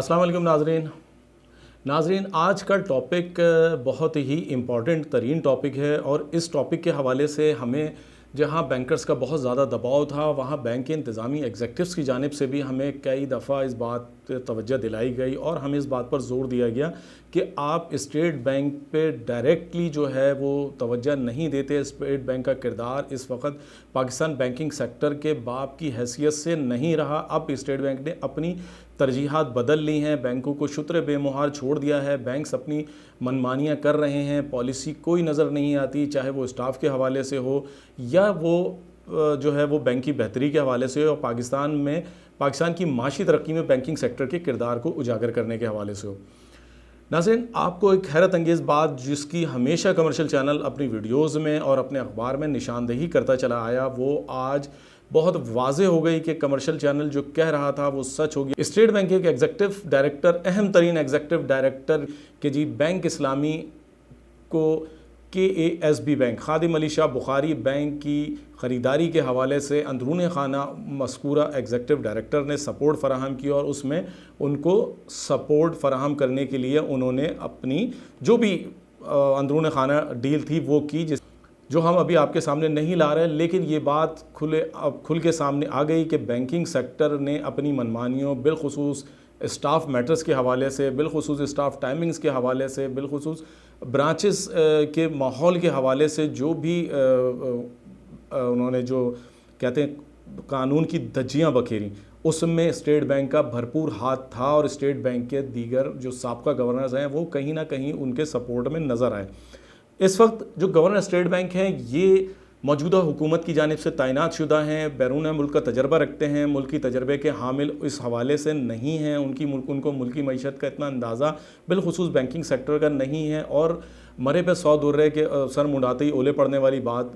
अस्सलाम वालेकुम नाजरीन, आज का टॉपिक बहुत ही इम्पॉर्टेंट तरीन टॉपिक है और इस टॉपिक के हवाले से हमें जहां बैंकर्स का बहुत ज़्यादा दबाव था वहां बैंक के इंतज़ामी एग्जेक्टिव्स की जानिब से भी हमें कई दफ़ा इस बात पे तवज्जो दिलाई गई और हमें इस बात पर ज़ोर दिया गया कि आप स्टेट बैंक पे डायरेक्टली जो है वो तवज्जो नहीं देते। स्टेट बैंक का किरदार इस वक्त पाकिस्तान बैंकिंग सेक्टर के बाप की हैसियत से नहीं रहा। अब स्टेट बैंक ने अपनी तरजीहात बदल ली हैं, बैंकों को शुत्र बेमुहार छोड़ दिया है, बैंक्स अपनी मनमानियाँ कर रहे हैं, पॉलिसी कोई नज़र नहीं आती, चाहे वो स्टाफ के हवाले से हो या वो जो है वो बैंक की बेहतरी के हवाले से हो और पाकिस्तान की माशी तरक्की में बैंकिंग सेक्टर के किरदार को उजागर करने के हवाले से हो। नाज़रीन, आपको एक हैरत अंगेज़ बात जिसकी हमेशा कमर्शियल चैनल अपनी वीडियोज़ में और अपने अखबार में निशानदेही करता चला आया, वो आज बहुत वाज़े हो गई कि कमर्शियल चैनल जो कह रहा था वो सच हो गया। स्टेट बैंक के एग्जेक्टिव डायरेक्टर, अहम तरीन एग्जेक्टिव डायरेक्टर के जी बैंक इस्लामी को KASB बैंक, खादिम अली शाह बुखारी बैंक की ख़रीदारी के हवाले से अंदरून खाना मज़कूरा एग्जेक्टिव डायरेक्टर ने सपोर्ट फ़राहम की और उसमें उनको सपोर्ट फ़राहम करने के लिए उन्होंने अपनी जो भी अंदरून खाना डील थी वो की, जो हम अभी आपके सामने नहीं ला रहे, लेकिन ये बात खुल के सामने आ गई कि बैंकिंग सेक्टर ने अपनी मनमानियों, बिलखुसूस स्टाफ मैटर्स के हवाले से, बिलखुसूस स्टाफ टाइमिंग्स के हवाले से, बिलखुसूस ब्रांचेस के माहौल के हवाले से जो भी उन्होंने जो कहते हैं कानून की धज्जियाँ बखेरी, उसमें स्टेट बैंक का भरपूर हाथ था और स्टेट बैंक के दीगर जो साबका गवर्नर्स हैं वो कहीं ना कहीं उनके सपोर्ट में नज़र आए। इस वक्त जो गवर्नर स्टेट बैंक हैं ये मौजूदा हुकूमत की जानिब से तैनात शुदा हैं, बैरून मुल्क का तजर्बा रखते हैं, मुल्की तजर्बे के हामिल इस हवाले से नहीं हैं, उनको मुल्की मईशत का इतना अंदाज़ा बिलखुसूस बैंकिंग सेक्टर का नहीं है। और मरे पे 100 दुर्रे के सर मुंडाते ही ओले पड़ने वाली बात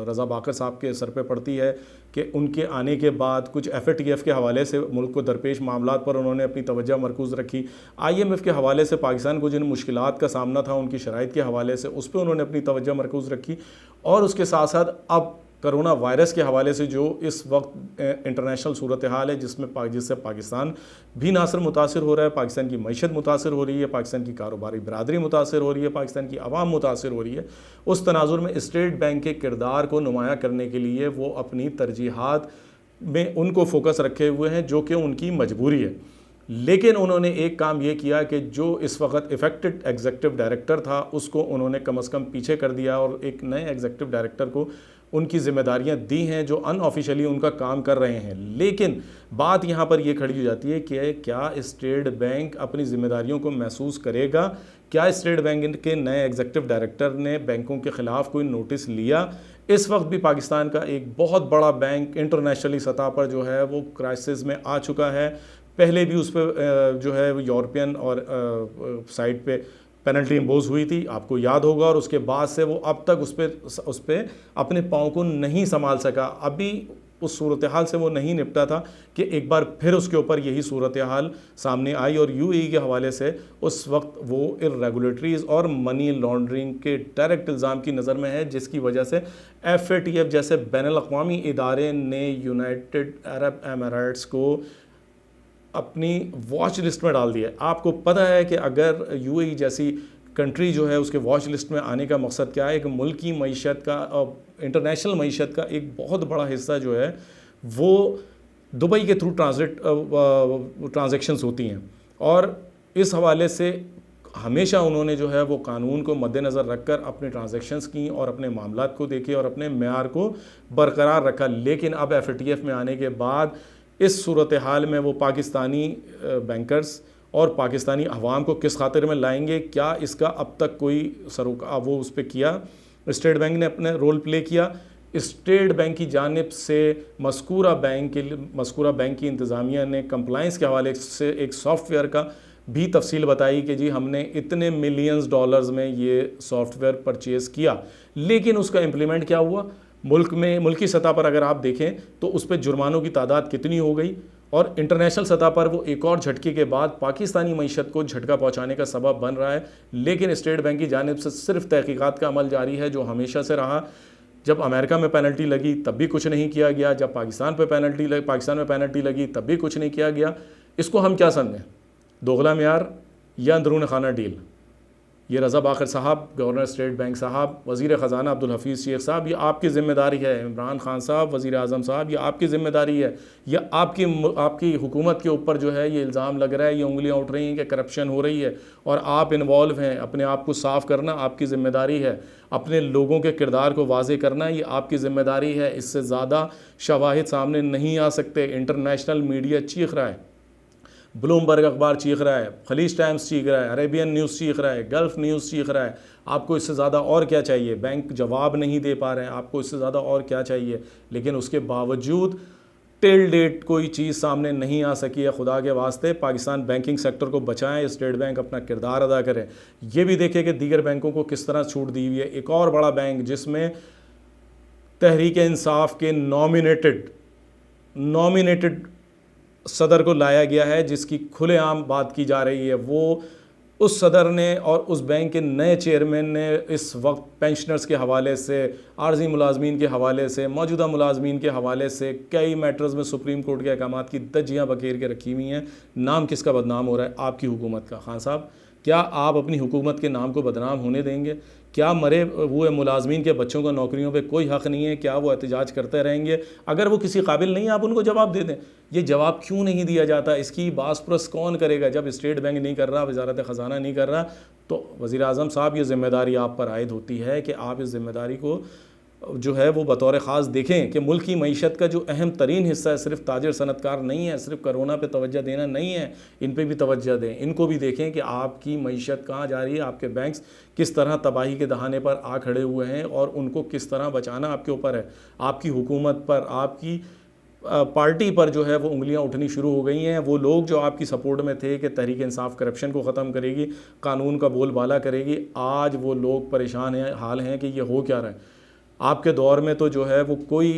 रज़ा बाकर साहब के सर पे पड़ती है कि उनके आने के बाद कुछ FATF के हवाले से मुल्क को दरपेश मामलात पर उन्होंने अपनी तवज्जो मरकूज़ रखी, IMF के हवाले से पाकिस्तान को जिन मुश्किलात का सामना था उनकी शराइत के हवाले से उस पर उन्होंने अपनी तवज्जो मरकूज़ रखी, और उसके साथ साथ अब करोना वायरस के हवाले से जो इस वक्त इंटरनेशनल सूरत हाल है जिससे पाकिस्तान भी ना सिर्फ मुतासिर हो रहा है, पाकिस्तान की मईशत मुतासिर हो रही है, पाकिस्तान की कारोबारी बरादरी मुतासिर हो रही है, पाकिस्तान की आवाम मुतासिर हो रही है। उस तनाजुर में स्टेट बैंक के किरदार को नुमायाँ करने के लिए वो अपनी तरजीहात में उनको फोकस रखे हुए हैं जो कि उनकी मजबूरी है। लेकिन उन्होंने एक काम ये किया कि जो इस वक्त इफ़ेक्टेड एग्जेक्टिव डायरेक्टर था उसको उन्होंने कम अज़ कम पीछे कर दिया और एक नए एग्जेक्टिव डायरेक्टर को उनकी ज़िम्मेदारियां दी हैं जो अनऑफिशियली उनका काम कर रहे हैं। लेकिन बात यहाँ पर यह खड़ी हो जाती है कि क्या स्टेट बैंक अपनी ज़िम्मेदारियों को महसूस करेगा? क्या स्टेट बैंक के नए एग्जेक्टिव डायरेक्टर ने बैंकों के ख़िलाफ़ कोई नोटिस लिया? इस वक्त भी पाकिस्तान का एक बहुत बड़ा बैंक इंटरनेशनली सतह पर जो है वो क्राइसिस में आ चुका है। पहले भी उस पर जो है यूरोपियन और साइड पे पेनल्टी इम्पोज हुई थी, आपको याद होगा, और उसके बाद से वो अब तक उस पर अपने पाँव को नहीं संभाल सका। अभी उस सूरत हाल से वो नहीं निपटा था कि एक बार फिर उसके ऊपर यही सूरत हाल सामने आई और UAE के हवाले से उस वक्त वो इर्रेगुलेटरीज़ और मनी लॉन्ड्रिंग के डायरेक्ट इल्ज़ाम की नज़र में है, जिसकी वजह से FATF जैसे बैनुल-अक़वामी इदारे ने यूनाइटेड अरब एमिरेट्स को अपनी वॉच लिस्ट में डाल दिया। आपको पता है कि अगर UAE जैसी कंट्री जो है उसके वॉच लिस्ट में आने का मकसद क्या है? एक मुल्क की मईशत का और इंटरनेशनल मईशत का एक बहुत बड़ा हिस्सा जो है वो दुबई के थ्रू ट्रांजैक्शंस होती हैं, और इस हवाले से हमेशा उन्होंने जो है वो कानून को मद्देनज़र रखकर अपने ट्रांजैक्शंस की और अपने मामलात को देखे और अपने मेयार को बरकरार रखा। लेकिन अब FATF में आने के बाद इस सूरत हाल में वो पाकिस्तानी बैंकर्स और पाकिस्तानी अवाम को किस खातिर में लाएंगे? क्या इसका अब तक कोई सरोकार वो उस पर किया? स्टेट बैंक ने अपने रोल प्ले किया। स्टेट बैंक की जानिब से मज़कूरा बैंक की इंतज़ामिया ने कंप्लाइंस के हवाले से एक सॉफ्टवेयर का भी तफसील बताई कि जी हमने इतने मिलियंस डॉलर्स में ये सॉफ्टवेयर परचेज़ किया, लेकिन उसका इम्प्लीमेंट क्या हुआ? मुल्की सतह पर अगर आप देखें तो उस पर जुर्मानों की तादाद कितनी हो गई, और इंटरनेशनल सतह पर वो एक और झटके के बाद पाकिस्तानी मईशत को झटका पहुंचाने का सबब बन रहा है। लेकिन स्टेट बैंक की जानिब से सिर्फ तहकीकात का अमल जारी है जो हमेशा से रहा। जब अमेरिका में पेनल्टी लगी तब भी कुछ नहीं किया गया, जब पाकिस्तान में पेनल्टी लगी तब भी कुछ नहीं किया गया। इसको हम क्या समझें? दोगला म्यार या अंदरून खाना डील। ये रज़ा बाकर साहब, गवर्नर स्टेट बैंक साहब, वज़ीर ख़ज़ाना अब्दुल हफीज़ शेख साहब, ये आपकी ज़िम्मेदारी है। इमरान खान साहब, वज़ीर आज़म साहब, ये आपकी ज़िम्मेदारी है। ये आपकी हुकूमत के ऊपर जो है ये इल्ज़ाम लग रहा है, ये उंगलियां उठ रही हैं कि करप्शन हो रही है और आप इन्वॉल्व हैं। अपने आप को साफ़ करना आपकी ज़िम्मेदारी है, अपने लोगों के किरदार को वाज़े करना ये आपकी ज़िम्मेदारी है। इससे ज़्यादा शवाहिद सामने नहीं आ सकते। इंटरनेशनल मीडिया चीख रहा है, ब्लूमबर्ग अखबार चीख रहा है, खलीज टाइम्स चीख रहा है, अरेबियन न्यूज़ चीख रहा है, गल्फ़ न्यूज़ चीख रहा है। आपको इससे ज़्यादा और क्या चाहिए? बैंक जवाब नहीं दे पा रहे हैं, आपको इससे ज़्यादा और क्या चाहिए? लेकिन उसके बावजूद टिल डेट कोई चीज़ सामने नहीं आ सकी है। खुदा के वास्ते पाकिस्तान बैंकिंग सेक्टर को बचाएं, स्टेट बैंक अपना किरदार अदा करें। ये भी देखें कि दीगर बैंकों को किस तरह छूट दी हुई है। एक और बड़ा बैंक जिसमें तहरीक इंसाफ के नॉमिनेटेड सदर को लाया गया है, जिसकी खुलेआम बात की जा रही है, वो उस सदर ने और उस बैंक के नए चेयरमैन ने इस वक्त पेंशनर्स के हवाले से, आर्जी मुलाजमीन के हवाले से, मौजूदा मुलाजमीन के हवाले से कई मैटर्स में सुप्रीम कोर्ट के अहकामात की धज्जियाँ बखेर के रखी हुई हैं। नाम किसका बदनाम हो रहा है? आपकी हुकूमत का। खान साहब, क्या आप अपनी हुकूमत के नाम को बदनाम होने देंगे? क्या मरे हुए मुलाजमीन के बच्चों को नौकरियों पे कोई हक़ नहीं है? क्या वो एहतजाज करते रहेंगे? अगर वो किसी काबिल नहीं है, आप उनको जवाब दे दें। ये जवाब क्यों नहीं दिया जाता? इसकी बासपुरस कौन करेगा? जब स्टेट बैंक नहीं कर रहा, वज़ारत ख़ज़ाना नहीं कर रहा, तो वज़ीर आज़म साहब ये ज़िम्मेदारी आप पर आयद होती है कि आप इस ज़िम्मेदारी को जो है वो बतौर ख़ास देखें कि मुल्क की मईशत का जो अहम तरीन हिस्सा है, सिर्फ ताजिर सनतकार नहीं है, सिर्फ करोना पे तवज्जो देना नहीं है, इन पे भी तवज्जो दें। इनको भी देखें कि आपकी मईशत कहाँ जा रही है, आपके बैंक्स किस तरह तबाही के दहाने पर आ खड़े हुए हैं और उनको किस तरह बचाना आपके ऊपर है। आपकी हुकूमत पर, आपकी पार्टी पर जो है वो उंगलियां उठनी शुरू हो गई हैं। वो लोग जो आपकी सपोर्ट में थे कि तहरीक इंसाफ करप्शन को ख़त्म करेगी, कानून का बोलबाला करेगी, आज वो लोग परेशान हैं, हाल हैं कि ये हो क्या रहा है। आपके दौर में तो जो है वो कोई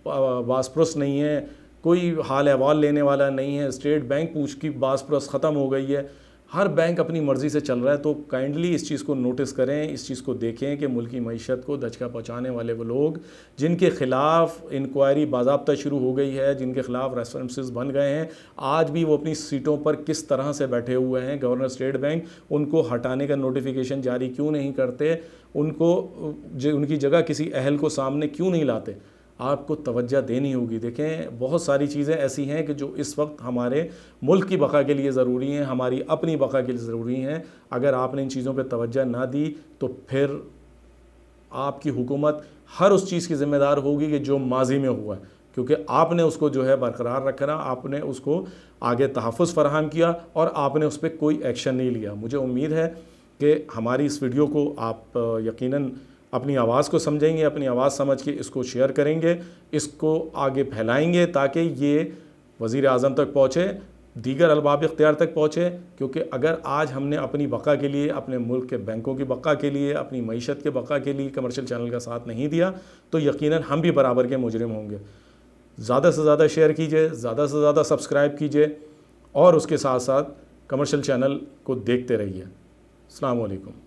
बासपुरस नहीं है, कोई हाल अहवाल लेने वाला नहीं है। स्टेट बैंक पूछ की बासपुरस ख़त्म हो गई है, हर बैंक अपनी मर्ज़ी से चल रहा है। तो काइंडली इस चीज़ को नोटिस करें, इस चीज़ को देखें कि मुल्क की मईशत को दचका पहुँचाने वाले वो लोग जिनके ख़िलाफ़ इंक्वायरी बाज़ाब्ता शुरू हो गई है, जिनके ख़िलाफ़ रेफरेंसेस बन गए हैं, आज भी वो अपनी सीटों पर किस तरह से बैठे हुए हैं। गवर्नर स्टेट बैंक उनको हटाने का नोटिफिकेशन जारी क्यों नहीं करते? उनको उनकी जगह किसी अहल को सामने क्यों नहीं लाते? आपको तवज्जो देनी होगी। देखें, बहुत सारी चीज़ें ऐसी हैं कि जो इस वक्त हमारे मुल्क की बका के लिए ज़रूरी हैं, हमारी अपनी बका के लिए ज़रूरी हैं। अगर आपने इन चीज़ों पे तवज्जो ना दी तो फिर आपकी हुकूमत हर उस चीज़ की ज़िम्मेदार होगी कि जो माजी में हुआ है, क्योंकि आपने उसको जो है बरकरार रखना, आपने उसको आगे तहफ़्फ़ुज़ फ़राहम किया और आपने उस पर कोई एक्शन नहीं लिया। मुझे उम्मीद है कि हमारी इस वीडियो को आप यकीनन अपनी आवाज़ को समझेंगे, अपनी आवाज़ समझ के इसको शेयर करेंगे, इसको आगे फैलाएंगे ताकि ये वज़ीर आज़म तक पहुँचे, दीगर अलबाब इख्तियार तक पहुँचे। क्योंकि अगर आज हमने अपनी बका के लिए, अपने मुल्क के बैंकों की बका के लिए, अपनी मईशत के बका के लिए कमर्शियल चैनल का साथ नहीं दिया तो यकीनन हम भी बराबर के मुजरिम होंगे। ज़्यादा से ज़्यादा शेयर कीजिए, ज़्यादा से ज़्यादा सब्सक्राइब कीजिए और उसके साथ साथ कमर्शियल चैनल को देखते रहिए। अस्सलाम वालेकुम।